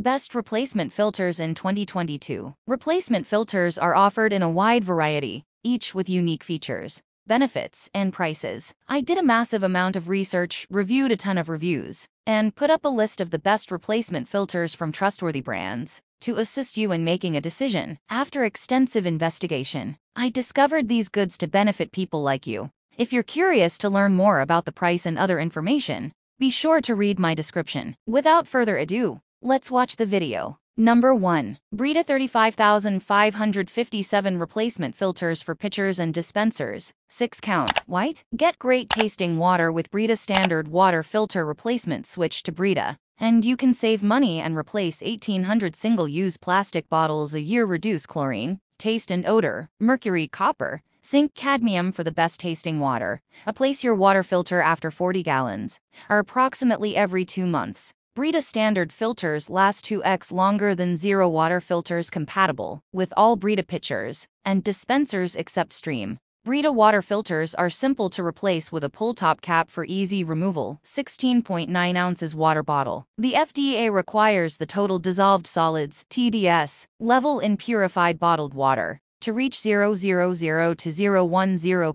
Best replacement filters in 2022. Replacement filters are offered in a wide variety, each with unique features, benefits, and prices. I did a massive amount of research, reviewed a ton of reviews, and put up a list of the best replacement filters from trustworthy brands to assist you in making a decision. After extensive investigation, I discovered these goods to benefit people like you. If you're curious to learn more about the price and other information, be sure to read my description. Without further ado, let's watch the video. Number 1. Brita 35,557 Replacement Filters for Pitchers and Dispensers, 6 count, white. Get great tasting water with Brita Standard Water Filter Replacement. Switch to Brita, and you can save money and replace 1,800 single-use plastic bottles a year. Reduce chlorine, taste and odor, mercury, copper, zinc, cadmium for the best tasting water. Replace your water filter after 40 gallons, or approximately every 2 months. Brita standard filters last 2x longer than zero water filters, compatible with all Brita pitchers and dispensers except stream. Brita water filters are simple to replace with a pull-top cap for easy removal. 16.9 ounces water bottle. The FDA requires the total dissolved solids (TDS) level in purified bottled water to reach 000 to 010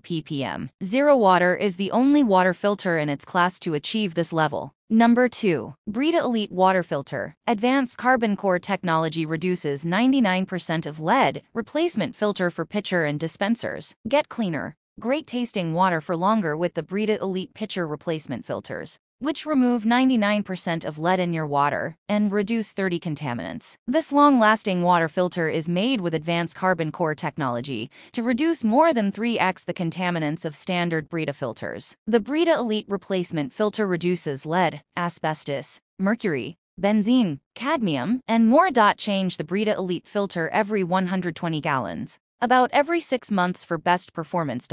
ppm. Zero water is the only water filter in its class to achieve this level. Number 2. Brita Elite Water Filter. Advanced carbon core technology reduces 99% of lead. Replacement filter for pitcher and dispensers. Get cleaner, great tasting water for longer with the Brita Elite Pitcher Replacement Filters, which remove 99% of lead in your water and reduce 30 contaminants. This long-lasting water filter is made with advanced carbon core technology to reduce more than 3x the contaminants of standard Brita filters. The Brita Elite Replacement Filter reduces lead, asbestos, mercury, benzene, cadmium, and more. Change the Brita Elite filter every 120 gallons, about every 6 months for best performance.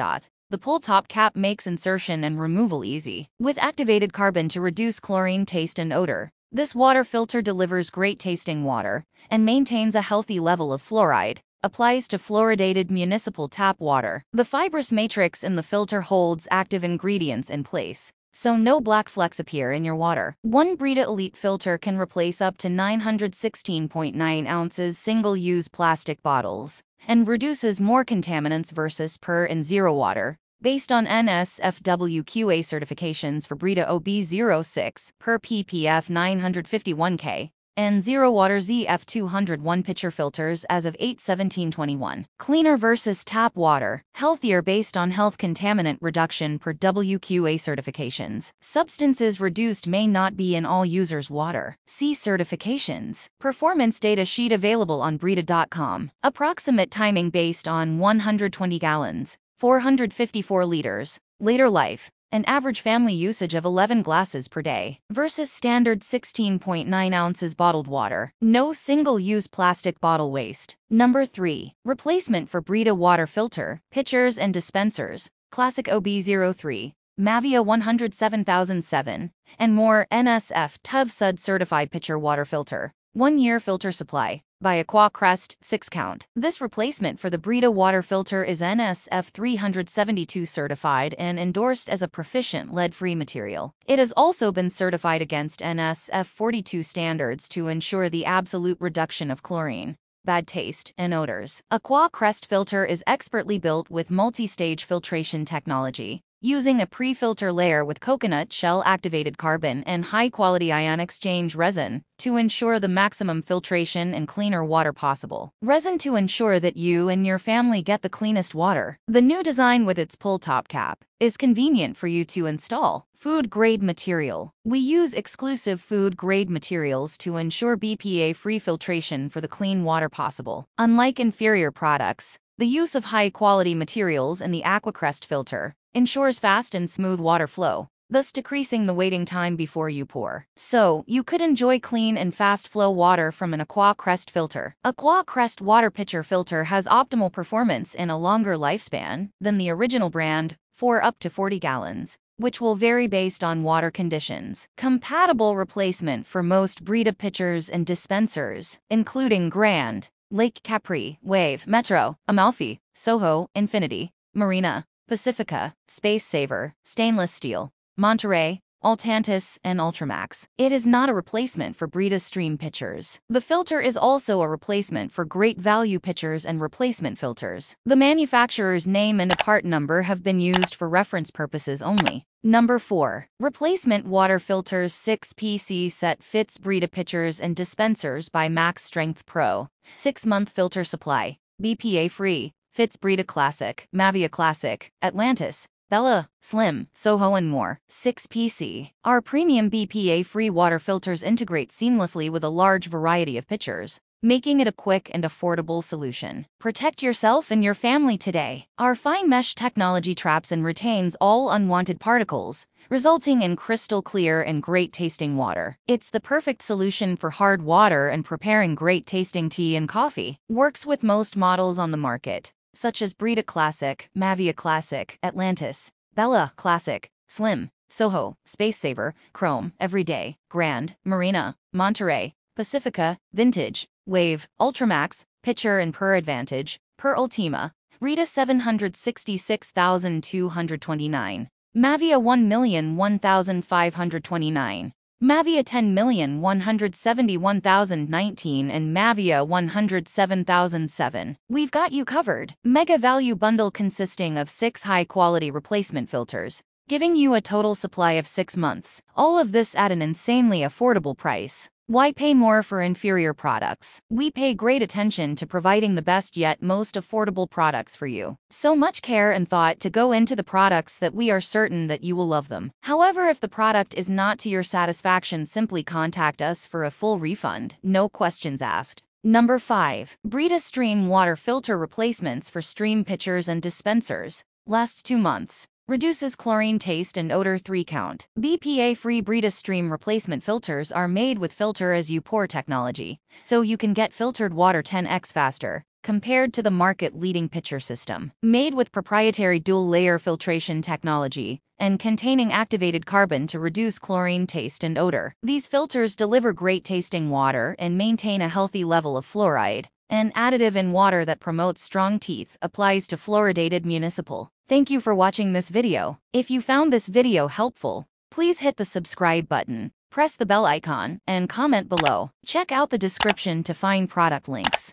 The pull-top cap makes insertion and removal easy, with activated carbon to reduce chlorine, taste, and odor. This water filter delivers great tasting water and maintains a healthy level of fluoride. Applies to fluoridated municipal tap water. The fibrous matrix in the filter holds active ingredients in place, so no black flecks appear in your water. One Brita Elite filter can replace up to 916.9 ounces single-use plastic bottles and reduces more contaminants versus per and zero water. Based on NSFW QA certifications for Brita OB06 per ppf 951K and Zero Water ZF201 pitcher filters as of 8/17/21. Cleaner versus tap water. Healthier based on health contaminant reduction per WQA certifications. Substances reduced may not be in all users' water. See certifications. Performance data sheet available on Brita.com. Approximate timing based on 120 gallons. 454 liters. Later life. An average family usage of 11 glasses per day versus standard 16.9 ounces bottled water. No single-use plastic bottle waste. Number 3. Replacement for Brita water filter, pitchers and dispensers. Classic OB03, Mavia 107007, and more. NSF Tub Sud certified pitcher water filter. 1-year filter supply. By Aqua Crest, 6 count. This replacement for the Brita water filter is NSF 372 certified and endorsed as a proficient lead-free material. It has also been certified against NSF 42 standards to ensure the absolute reduction of chlorine, bad taste, and odors. Aqua Crest filter is expertly built with multi-stage filtration technology, using a pre-filter layer with coconut shell-activated carbon and high-quality ion exchange resin to ensure the maximum filtration and cleaner water possible. Resin to ensure that you and your family get the cleanest water. The new design with its pull-top cap is convenient for you to install. Food-grade material. We use exclusive food-grade materials to ensure BPA-free filtration for the clean water possible. Unlike inferior products, the use of high-quality materials in the AquaCrest filter ensures fast and smooth water flow, thus decreasing the waiting time before you pour. So, you could enjoy clean and fast flow water from an Aqua Crest filter. Aqua Crest water pitcher filter has optimal performance and a longer lifespan than the original brand, for up to 40 gallons, which will vary based on water conditions. Compatible replacement for most Brita pitchers and dispensers, including Grand, Lake Capri, Wave, Metro, Amalfi, Soho, Infinity, Marina, Pacifica, Space Saver, Stainless Steel, Monterey, Altantis, and Ultramax. It is not a replacement for Brita Stream pitchers. The filter is also a replacement for great value pitchers and replacement filters. The manufacturer's name and a part number have been used for reference purposes only. Number 4. Replacement water filters 6PC set fits Brita pitchers and dispensers by Max Strength Pro. 6-month filter supply. BPA free. Fits Brita Classic, Mavia Classic, Atlantis, Bella, Slim, Soho and more. 6PC. Our premium BPA-free water filters integrate seamlessly with a large variety of pitchers, making it a quick and affordable solution. Protect yourself and your family today. Our fine mesh technology traps and retains all unwanted particles, resulting in crystal clear and great tasting water. It's the perfect solution for hard water and preparing great tasting tea and coffee. Works with most models on the market, such as Brita Classic, Mavia Classic, Atlantis, Bella Classic, Slim, Soho, Space Saver, Chrome, Everyday, Grand, Marina, Monterey, Pacifica, Vintage, Wave, Ultramax, Pitcher and Per Advantage, Per Ultima, Brita 766,229, Mavia 1,001,529. Mavia 10,171,019 and Mavia 107,007. We've got you covered. Mega value bundle consisting of 6 high-quality replacement filters, giving you a total supply of 6 months. All of this at an insanely affordable price. Why pay more for inferior products? We pay great attention to providing the best yet most affordable products for you. So much care and thought to go into the products that we are certain that you will love them. However, if the product is not to your satisfaction, simply contact us for a full refund. No questions asked. Number 5. Brita Stream Water Filter Replacements for Stream Pitchers and Dispensers. Lasts 2 months. Reduces chlorine taste and odor 3 count. BPA-free Brita Stream replacement filters are made with filter as you pour technology, so you can get filtered water 10x faster compared to the market-leading pitcher system. Made with proprietary dual-layer filtration technology and containing activated carbon to reduce chlorine taste and odor. These filters deliver great tasting water and maintain a healthy level of fluoride. An additive in water that promotes strong teeth applies to fluoridated municipal. Thank you for watching this video. If you found this video helpful, please hit the subscribe button, press the bell icon, and comment below. Check out the description to find product links.